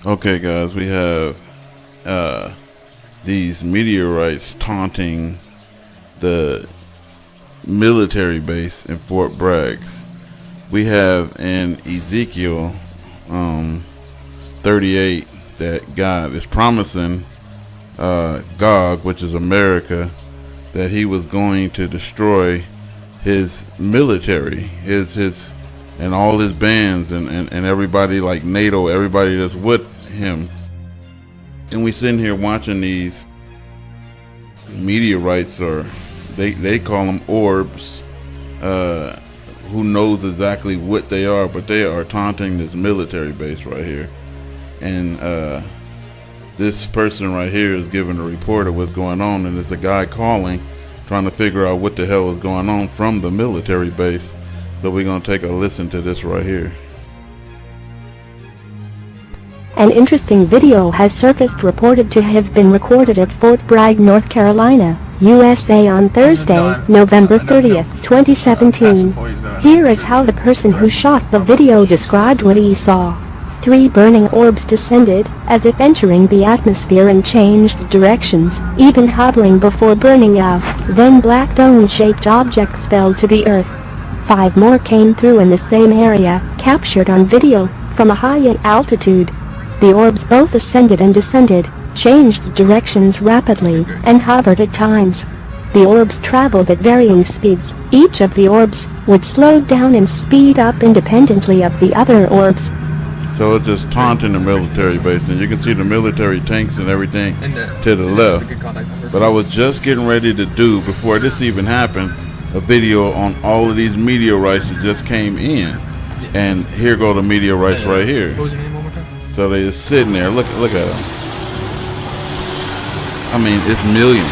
Okay, guys, we have these meteorites taunting the military base in Fort Braggs. We have in Ezekiel 38 that God is promising Gog, which is America, that he was going to destroy his military, his and all his bands and everybody like NATO, everybody that's with him. And we sitting here watching these meteorites, or they call them orbs. Who knows exactly what they are, but they are taunting this military base right here. And this person right here is giving a report of what's going on, and it's a guy calling, trying to figure out what the hell is going on from the military base. So we're going to take a listen to this right here. An interesting video has surfaced reported to have been recorded at Fort Bragg, North Carolina, USA on Thursday, November 30th, 2017. Here is how the person who shot the video described what he saw. 3 burning orbs descended, as if entering the atmosphere, and changed directions, even hovering before burning out. Then black dome-shaped objects fell to the earth. 5 more came through in the same area, captured on video, from a high altitude. The orbs both ascended and descended, changed directions rapidly, and hovered at times. The orbs traveled at varying speeds. Each of the orbs would slow down and speed up independently of the other orbs. So it's just taunting the military base, and you can see the military tanks and everything to the left. But I was just getting ready to do, before this even happened, a video on all of these meteorites that just came in. And here go the meteorites right here. What was your name one more time? So they just sitting there. Look at them. I mean, it's millions.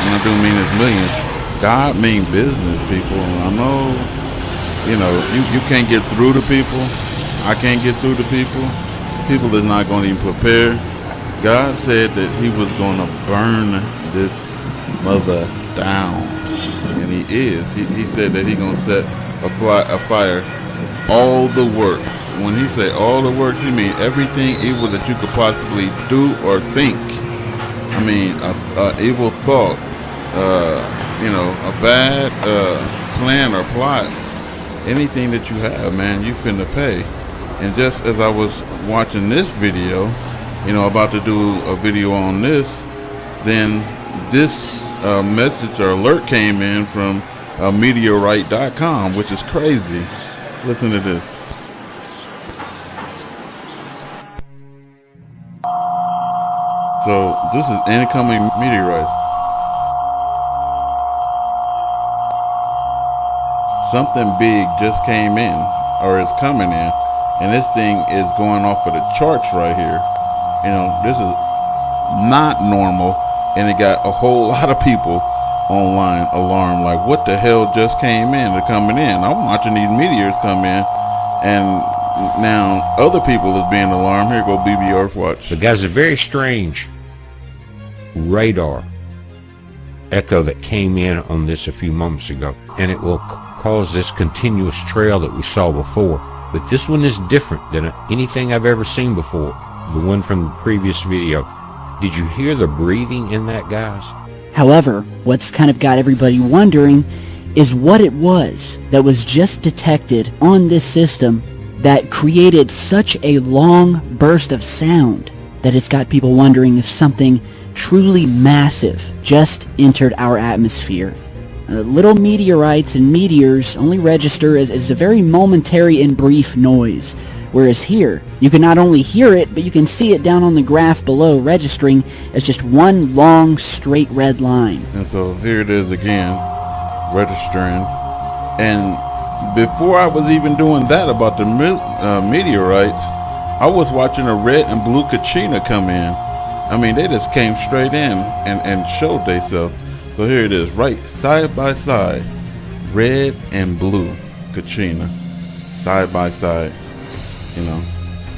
And I do mean it's millions. God mean business, people. I know, you can't get through to people. I can't get through to people. People is not going to even prepare. God said that he was going to burn this mother down. And he is. He said that he going to set a fire all the works. When he say all the works, he mean everything evil that you could possibly do or think. I mean, a evil thought, a bad plan or plot, anything that you have, man, you finna pay. And just as I was watching this video, about to do a video on this, then this message or alert came in from meteorite.com, which is crazy. Listen to this. So this is incoming meteorites. Something big just came in, or is coming in, and this thing is going off of the charts right here. This is not normal, and it got a whole lot of people online alarmed, like what the hell just came in? They're coming in. I'm watching these meteors come in, and now other people is being alarmed. Here go BB Earthwatch. But guys, a very strange radar echo that came in on this a few moments ago, and it will cause this continuous trail that we saw before. But this one is different than anything I've ever seen before, the one from the previous video. Did you hear the breathing in that, guys? However, what's kind of got everybody wondering is what it was that was just detected on this system that created such a long burst of sound that it's got people wondering if something truly massive just entered our atmosphere. Little meteorites and meteors only register as a very momentary and brief noise, whereas here, you can not only hear it, but you can see it down on the graph below, registering as just one long, straight red line. And so here it is again, registering. And before I was even doing that about the meteorites, I was watching a red and blue Kachina come in. I mean, they just came straight in and showed themselves. So here it is, right side by side, red and blue Kachina, side by side,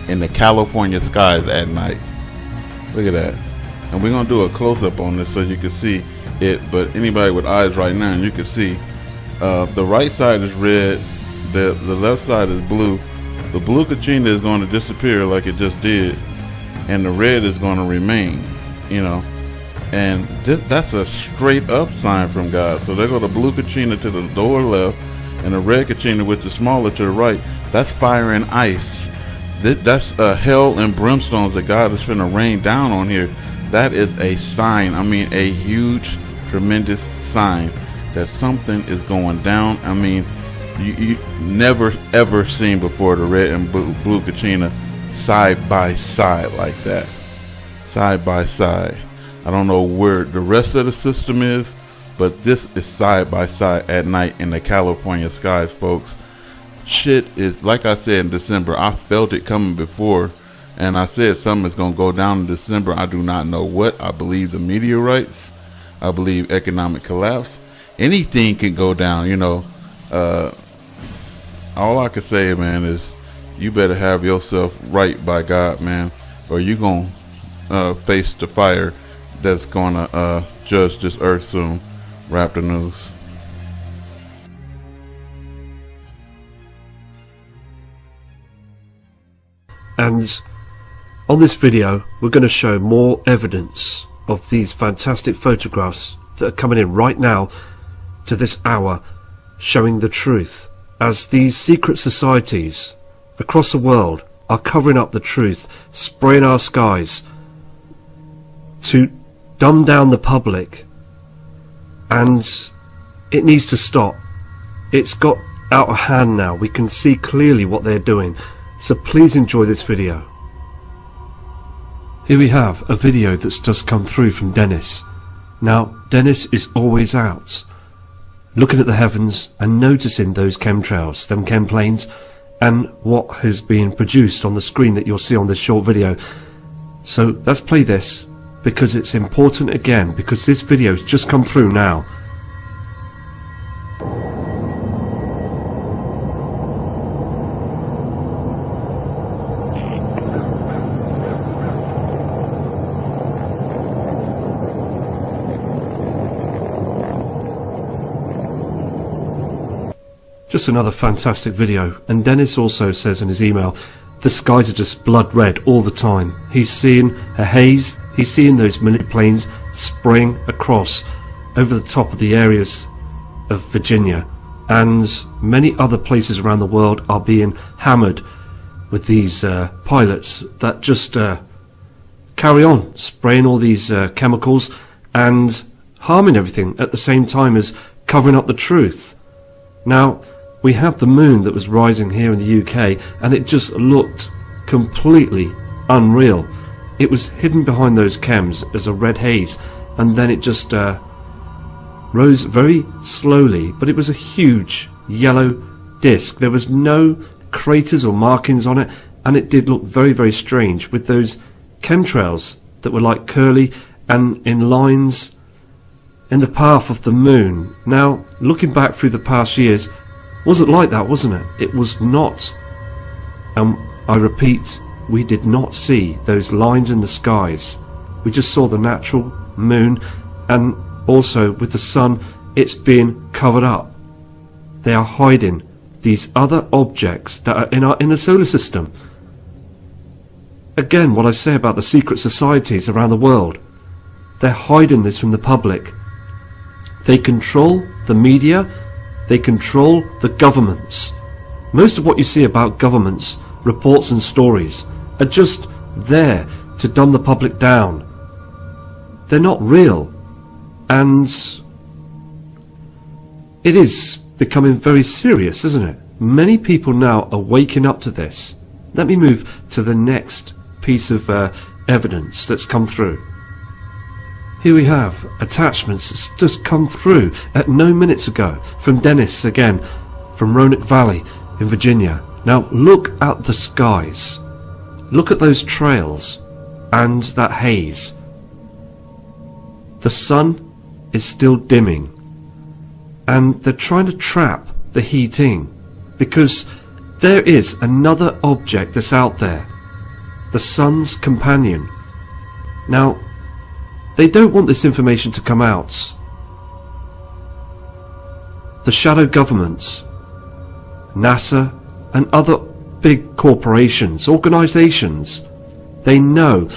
in the California skies at night. Look at that. And we're going to do a close-up on this so you can see it, but anybody with eyes right now, you can see the right side is red, the left side is blue. The blue Kachina is going to disappear like it just did, and the red is going to remain, you know. And that's a straight up sign from God. So there go the blue Kachina to the lower left, and the red Kachina, which is smaller, to the right. That's fire and ice. That's hell and brimstones that God is finna rain down on here. That is a sign, I mean a huge, tremendous sign that something is going down. I mean, you never ever seen before the red and blue Kachina side by side like that. Side by side. I don't know where the rest of the system is, but this is side by side at night in the California skies, folks. Shit is, like I said in December, I felt it coming before, and I said something is going to go down in December. I do not know what. I believe the meteorites. I believe economic collapse. Anything can go down, you know. All I can say, man, is you better have yourself right by God, man, or you going to face the fire that's going to judge this earth soon. Wrap the news. And on this video we're going to show more evidence of these fantastic photographs that are coming in right now to this hour, showing the truth, as these secret societies across the world are covering up the truth, spraying our skies to dumb down the public, and it needs to stop. It's got out of hand now. We can see clearly what they're doing. So please enjoy this video. Here we have a video that's just come through from Dennis. Now, Dennis is always out, looking at the heavens and noticing those chemtrails, them chem planes, and what has been produced on the screen that you'll see on this short video. So let's play this, because it's important again, because this video's just come through now. Just another fantastic video. And Dennis also says in his email, the skies are just blood red all the time. He's seeing a haze, he's seeing those military planes spraying across over the top of the areas of Virginia, and many other places around the world are being hammered with these pilots that just carry on spraying all these chemicals and harming everything at the same time as covering up the truth. Now, we have the moon that was rising here in the UK, and it just looked completely unreal. It was hidden behind those chems as a red haze, and then it just rose very slowly, but it was a huge yellow disc. There was no craters or markings on it, and it did look very, very strange with those chemtrails that were like curly and in lines in the path of the moon. Now, looking back through the past years, wasn't like that, wasn't it? It was not. And I repeat, we did not see those lines in the skies. We just saw the natural moon, and also with the sun, it's being covered up. They are hiding these other objects that are in our inner solar system. Again, what I say about the secret societies around the world, they're hiding this from the public. They control the media. They control the governments. Most of what you see about governments, reports and stories, are just there to dumb the public down. They're not real. And it is becoming very serious, isn't it? Many people now are waking up to this. Let me move to the next piece of evidence that's come through. Here we have attachments that's just come through at no minutes ago from Dennis again, from Roanoke Valley in Virginia. Now look at the skies. Look at those trails and that haze. The sun is still dimming, and they're trying to trap the heat in, because there is another object that's out there, the sun's companion. Now, they don't want this information to come out. The shadow governments, NASA and other big corporations, organizations, They know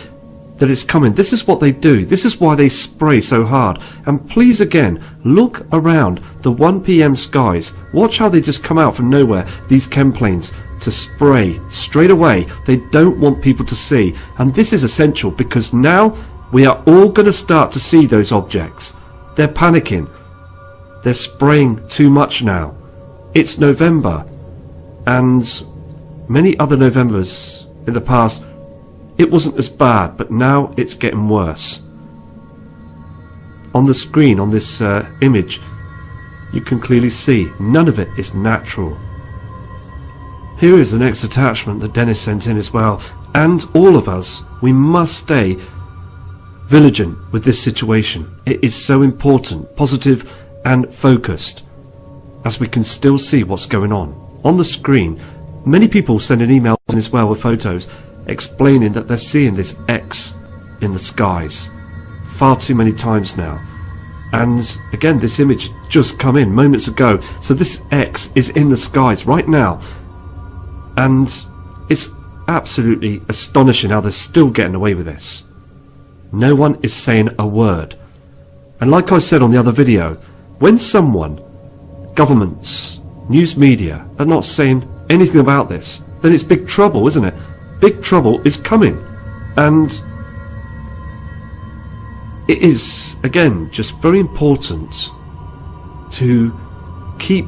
that it's coming. This is what they do. This is why they spray so hard. And please again, look around the 1 PM skies. Watch how they just come out from nowhere, these chem planes, to spray straight away. They don't want people to see. And this is essential because now we are all going to start to see those objects. They're panicking. They're spraying too much now. It's November, and many other Novembers in the past, it wasn't as bad, but now it's getting worse. On the screen, on this image, you can clearly see none of it is natural. Here is the next attachment that Dennis sent in as well, and all of us, we must stay vigilant with this situation. It is so important, positive and focused, as we can still see what's going on. On the screen, many people send an email in as well with photos explaining that they're seeing this X in the skies far too many times now. And again, this image just come in moments ago. So this X is in the skies right now. And it's absolutely astonishing how they're still getting away with this. No one is saying a word. And like I said on the other video, when someone, governments, news media are not saying anything about this, then it's big trouble, isn't it? Big trouble is coming. And it is, again, just very important to keep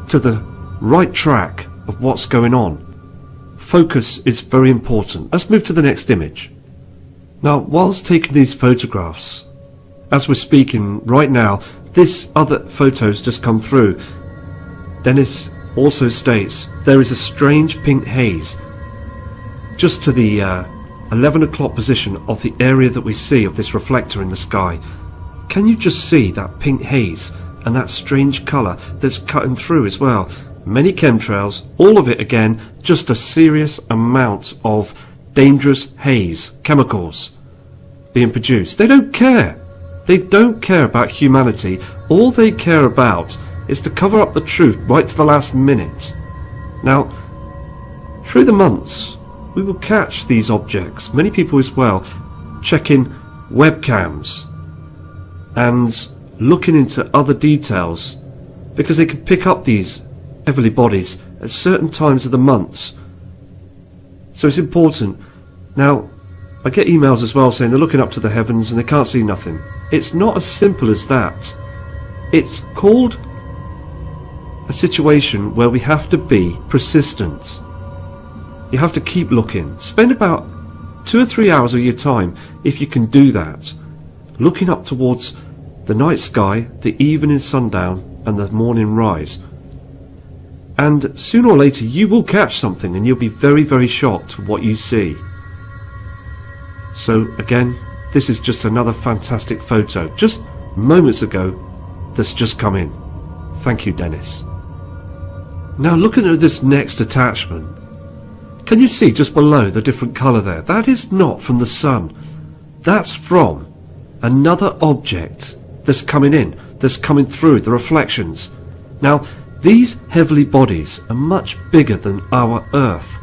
to the right track of what's going on. Focus is very important. Let's move to the next image. Now, whilst taking these photographs, as we're speaking right now, this other photo's just come through. Dennis also states there is a strange pink haze just to the 11 o'clock position of the area that we see of this reflector in the sky. Can you just see that pink haze and that strange colour that's cutting through as well? Many chemtrails, all of it again, just a serious amount of dangerous haze, chemicals being produced. They don't care. They don't care about humanity. All they care about is to cover up the truth right to the last minute. Now, through the months, we will catch these objects. Many people as well checking webcams and looking into other details because they can pick up these heavenly bodies at certain times of the months. So it's important. Now, I get emails as well saying they're looking up to the heavens and they can't see nothing. It's not as simple as that. It's called a situation where we have to be persistent. You have to keep looking. Spend about 2 or 3 hours of your time, if you can do that, looking up towards the night sky, the evening sundown and the morning rise. And sooner or later you will catch something and you'll be very, very shocked at what you see. So again, this is just another fantastic photo, just moments ago, that's just come in. Thank you, Dennis. Now looking at this next attachment, can you see just below the different colour there? That is not from the sun. That's from another object that's coming in, that's coming through, the reflections. Now, these heavenly bodies are much bigger than our Earth.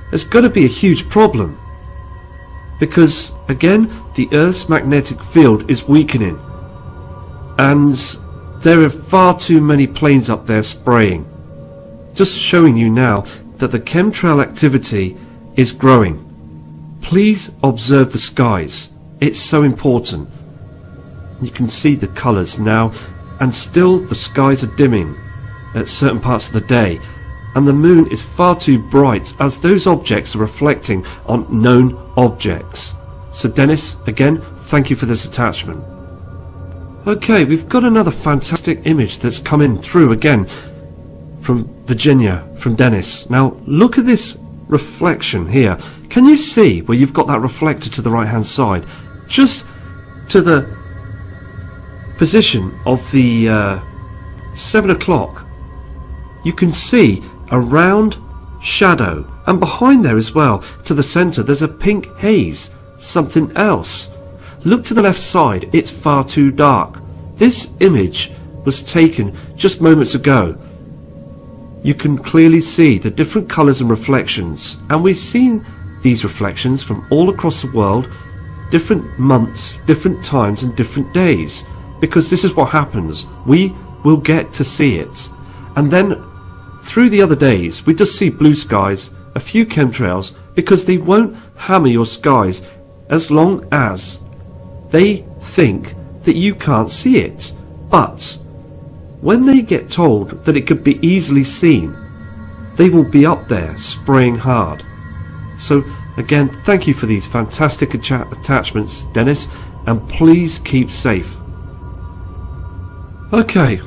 There's got to be a huge problem. Because, again, the Earth's magnetic field is weakening. And there are far too many planes up there spraying. Just showing you now that the chemtrail activity is growing. Please observe the skies. It's so important. You can see the colours now, and still the skies are dimming at certain parts of the day, and the moon is far too bright as those objects are reflecting on known objects. So Dennis, again, thank you for this attachment. Okay, we've got another fantastic image that's come in through again from Virginia, from Dennis. Now look at this reflection here. Can you see where you've got that reflector to the right hand side? Just to the position of the 7 o'clock, you can see a round shadow, and behind there as well, to the centre, there's a pink haze, something else. Look to the left side, it's far too dark. This image was taken just moments ago. You can clearly see the different colours and reflections, and we've seen these reflections from all across the world, different months, different times and different days, because this is what happens. We will get to see it, and then through the other days we just see blue skies, a few chemtrails, because they won't hammer your skies as long as they think that you can't see it. But when they get told that it could be easily seen, they will be up there spraying hard. So again, thank you for these fantastic attachments, Dennis, and please keep safe. Okay,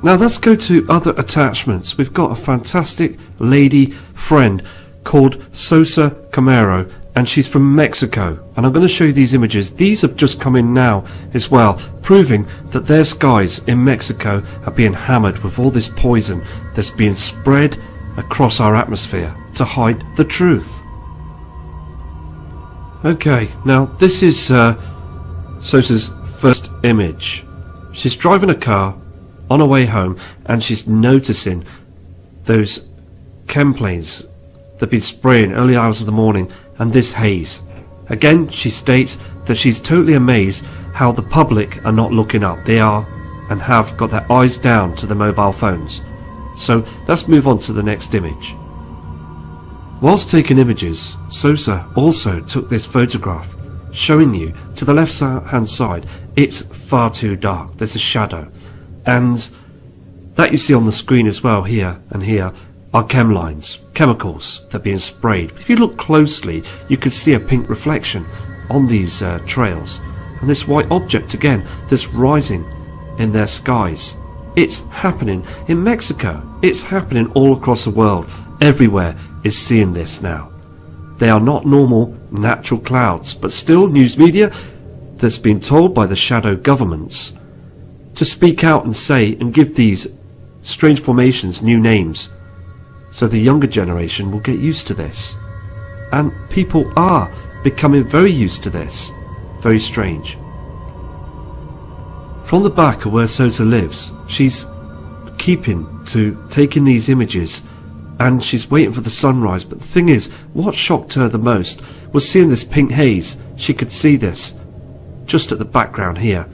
now let's go to other attachments. We've got a fantastic lady friend called Sosa Camaro, and she's from Mexico, and I'm going to show you these images. These have just come in now as well, proving that their skies in Mexico are being hammered with all this poison that's being spread across our atmosphere to hide the truth. Okay, now this is Sosa's first image. She's driving a car on her way home, and she's noticing those chem planes that have been spraying early hours of the morning, and this haze. Again, she states that she's totally amazed how the public are not looking up. They are and have got their eyes down to the mobile phones. So let's move on to the next image. Whilst taking images, Sosa also took this photograph, showing you to the left hand side it's far too dark, there's a shadow, and that you see on the screen as well here and here are chem lines, chemicals that are being sprayed. If you look closely, you can see a pink reflection on these trails, and this white object again that's rising in their skies. It's happening in Mexico, it's happening all across the world. Everywhere is seeing this now. They are not normal natural clouds, but still news media that's been told by the shadow governments to speak out and say and give these strange formations new names, so the younger generation will get used to this. And people are becoming very used to this. Very strange. From the back of where Sosa lives, she's keeping to taking these images, and she's waiting for the sunrise. But the thing is, what shocked her the most was seeing this pink haze. She could see this just at the background here.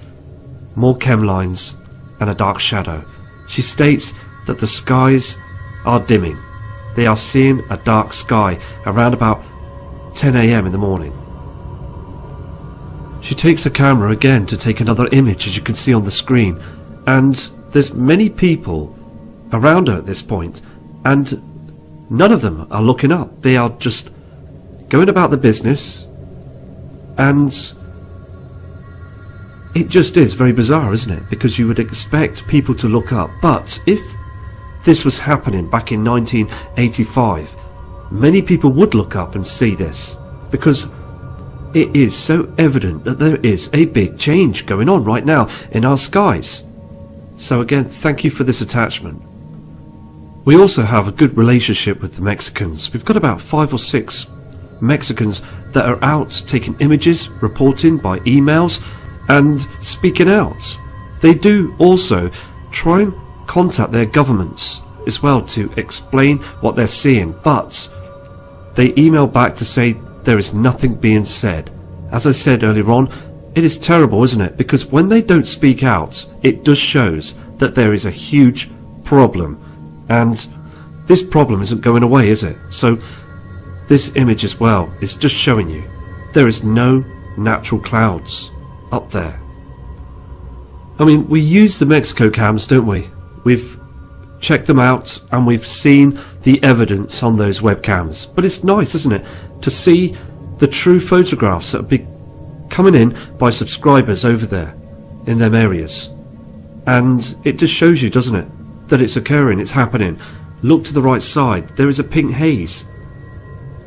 More chem lines and a dark shadow. She states that the skies are dimming. They are seeing a dark sky around about 10 AM in the morning. She takes her camera again to take another image, as you can see on the screen, and there's many people around her at this point, and none of them are looking up. They are just going about the business, and it just is very bizarre, isn't it? Because you would expect people to look up, but if this was happening back in 1985, many people would look up and see this, because it is so evident that there is a big change going on right now in our skies. So again, thank you for this attachment. We also have a good relationship with the Mexicans. We've got about 5 or 6 Mexicans that are out taking images, reporting by emails and speaking out. They do also try and contact their governments as well to explain what they're seeing, but they email back to say there is nothing being said. As I said earlier on, it is terrible, isn't it? Because when they don't speak out, it just shows that there is a huge problem, and this problem isn't going away, is it? So this image as well is just showing you there is no natural clouds up there. I mean, we use the Mexico cams, don't we? We've checked them out and we've seen the evidence on those webcams, but it's nice, isn't it, to see the true photographs that are coming in by subscribers over there in them areas. And it just shows you, doesn't it, that it's occurring, it's happening. Look to the right side, there is a pink haze.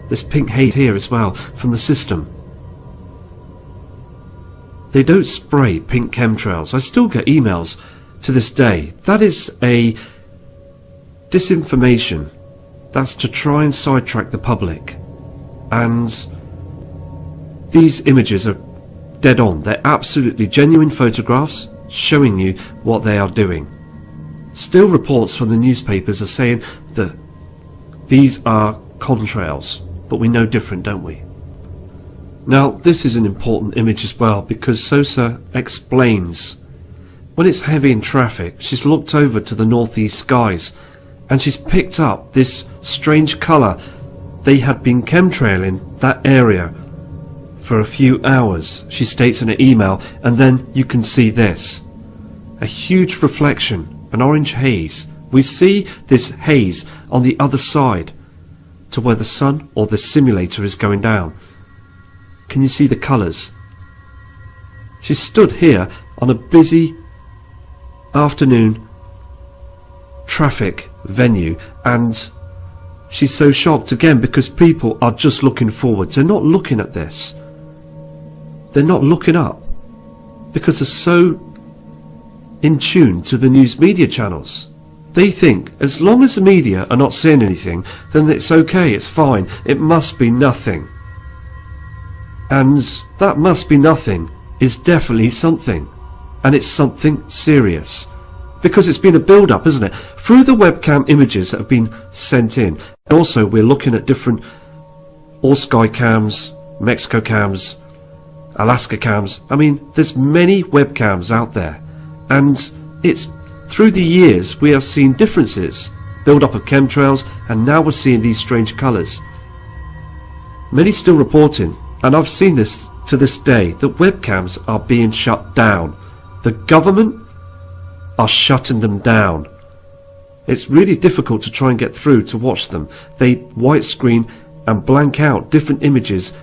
This pink haze here as well from the system. They don't spray pink chemtrails. I still get emails to this day. That is a disinformation. That's to try and sidetrack the public. And these images are dead on. They're absolutely genuine photographs showing you what they are doing. Still, reports from the newspapers are saying that these are contrails. but we know different, don't we? Now, this is an important image as well, because Sosa explains when it's heavy in traffic, she's looked over to the northeast skies and she's picked up this strange colour. They had been chemtrailing that area for a few hours, she states in an email, and then you can see this. A huge reflection, an orange haze. We see this haze on the other side to where the sun or the simulator is going down. Can you see the colours? She stood here on a busy afternoon traffic venue, and she's so shocked again because people are just looking forwards. They're not looking at this. They're not looking up because they're so in tune to the news media channels. They think as long as the media are not saying anything, then it's okay, it's fine, it must be nothing. And that must be nothing is definitely something. And it's something serious. Because it's been a build-up, isn't it? Through the webcam images that have been sent in. And also we're looking at different all-sky cams, Mexico cams, Alaska cams. I mean, there's many webcams out there. And it's through the years we have seen differences. Build-up of chemtrails, and now we're seeing these strange colours. Many still reporting, and I've seen this to this day, that webcams are being shut down. The government are shutting them down. It's really difficult to try and get through to watch them. They white screen and blank out different images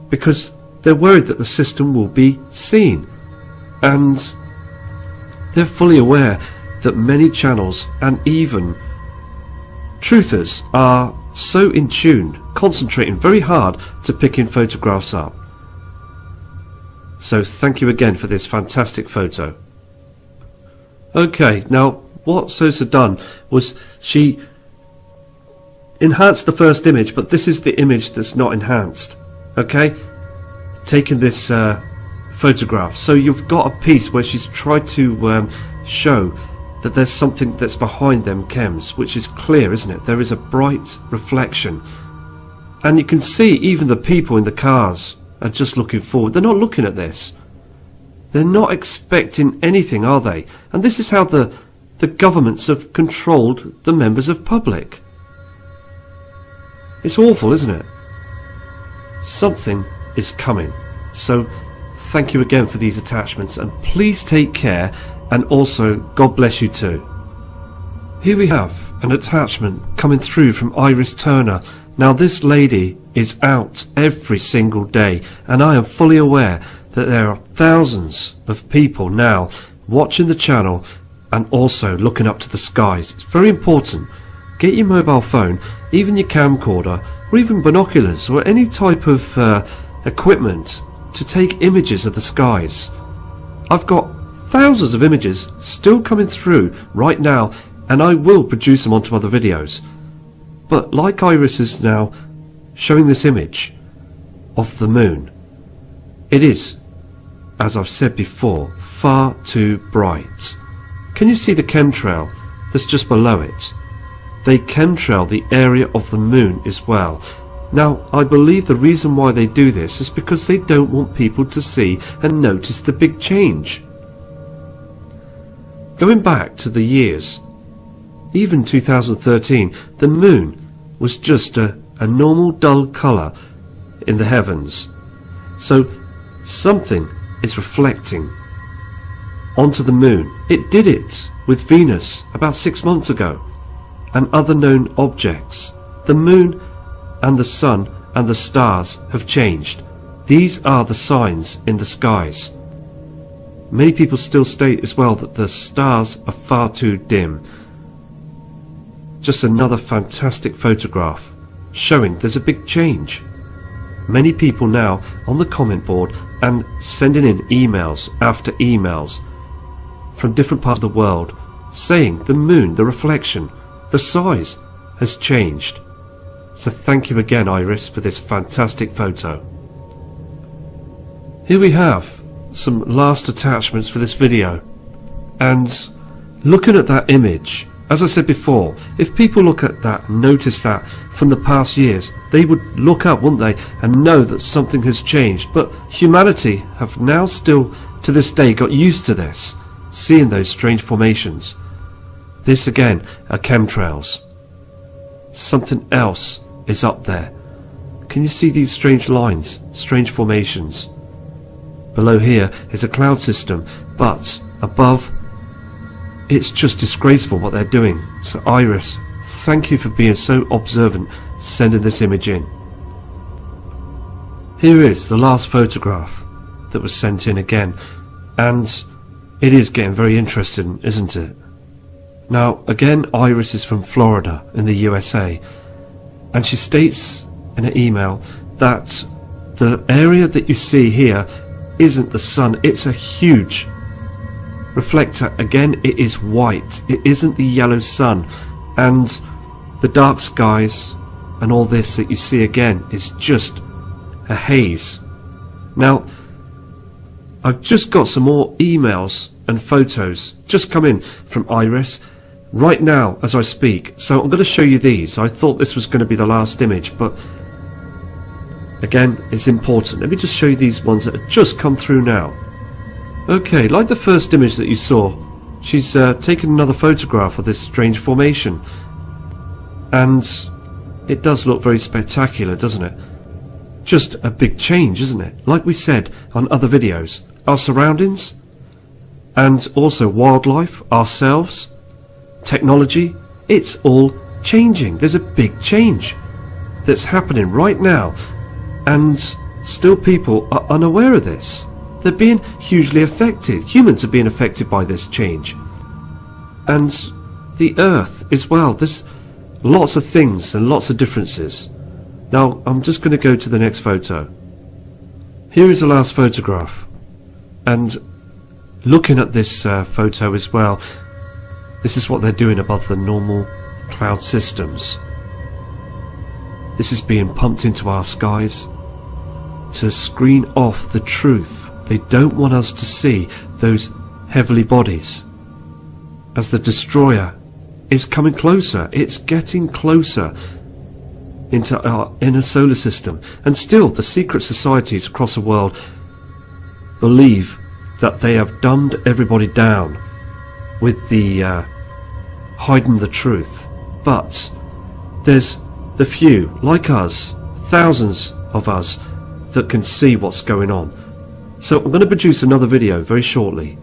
because they're worried that the system will be seen. And they're fully aware that many channels and even truthers are so in tune, concentrating very hard to picking photographs up. So thank you again for this fantastic photo. Okay, now what Sosa done was she enhanced the first image, but this is the image that's not enhanced. Okay, taking this photograph. So you've got a piece where she's tried to show that there's something that's behind them chems, which is clear, isn't it? There is a bright reflection. And you can see even the people in the cars are just looking forward. They're not looking at this. They're not expecting anything, are they? And this is how the governments have controlled the members of public. It's awful, isn't it? Something is coming. So thank you again for these attachments, and please take care, and also God bless you too. Here we have an attachment coming through from Iris Turner. Now this lady is out every single day, and I am fully aware that there are thousands of people now watching the channel and also looking up to the skies. It's very important. Get your mobile phone, even your camcorder, or even binoculars, or any type of equipment to take images of the skies. I've got thousands of images still coming through right now, and I will produce them onto other videos. But like Iris is now showing this image of the moon, it is, as I've said before, far too bright. Can you see the chemtrail that's just below it? They chemtrail the area of the moon as well. Now, I believe the reason why they do this is because they don't want people to see and notice the big change. Going back to the years, even 2013, the moon was just a normal dull colour in the heavens. So something is reflecting onto the moon. It did it with Venus about 6 months ago, and other known objects. The moon and the sun and the stars have changed. These are the signs in the skies. Many people still state as well that the stars are far too dim. Just another fantastic photograph showing there's a big change. Many people now on the comment board and sending in emails after emails from different parts of the world saying the moon, the reflection, the size has changed. So thank you again, Iris, for this fantastic photo. Here we have some last attachments for this video, and looking at that image As I said before, if people look at that and notice that from the past years, they would look up, wouldn't they, and know that something has changed. But humanity have now still, to this day, got used to this, seeing those strange formations. This again are chemtrails. Something else is up there. Can you see these strange lines, strange formations? Below here is a cloud system, but above, it's just disgraceful what they're doing. So Iris, thank you for being so observant, sending this image in. Here is the last photograph that was sent in again, and it is getting very interesting, isn't it? Now again, Iris is from Florida in the USA, and she states in an email that the area that you see here isn't the sun, it's a huge reflector. Again, it is white, it isn't the yellow sun, and the dark skies and all this that you see again is just a haze. Now I've just got some more emails and photos just come in from Iris right now as I speak, so I'm going to show you these. I thought this was going to be the last image, but again, it's important. Let me just show you these ones that have just come through now. Okay, like the first image that you saw, she's taken another photograph of this strange formation, and it does look very spectacular, doesn't it? Just a big change, isn't it? Like we said on other videos, our surroundings, and also wildlife, ourselves, technology, it's all changing. There's a big change that's happening right now, and still people are unaware of this. They're being hugely affected. Humans are being affected by this change. And the Earth as well. There's lots of things and lots of differences. Now, I'm just going to go to the next photo. Here is the last photograph. And looking at this photo as well, this is what they're doing above the normal cloud systems. This is being pumped into our skies to screen off the truth. They don't want us to see those heavenly bodies. As the destroyer is coming closer, it's getting closer into our inner solar system. And still the secret societies across the world believe that they have dumbed everybody down with the hiding the truth. But there's the few, like us, thousands of us, that can see what's going on. So I'm going to produce another video very shortly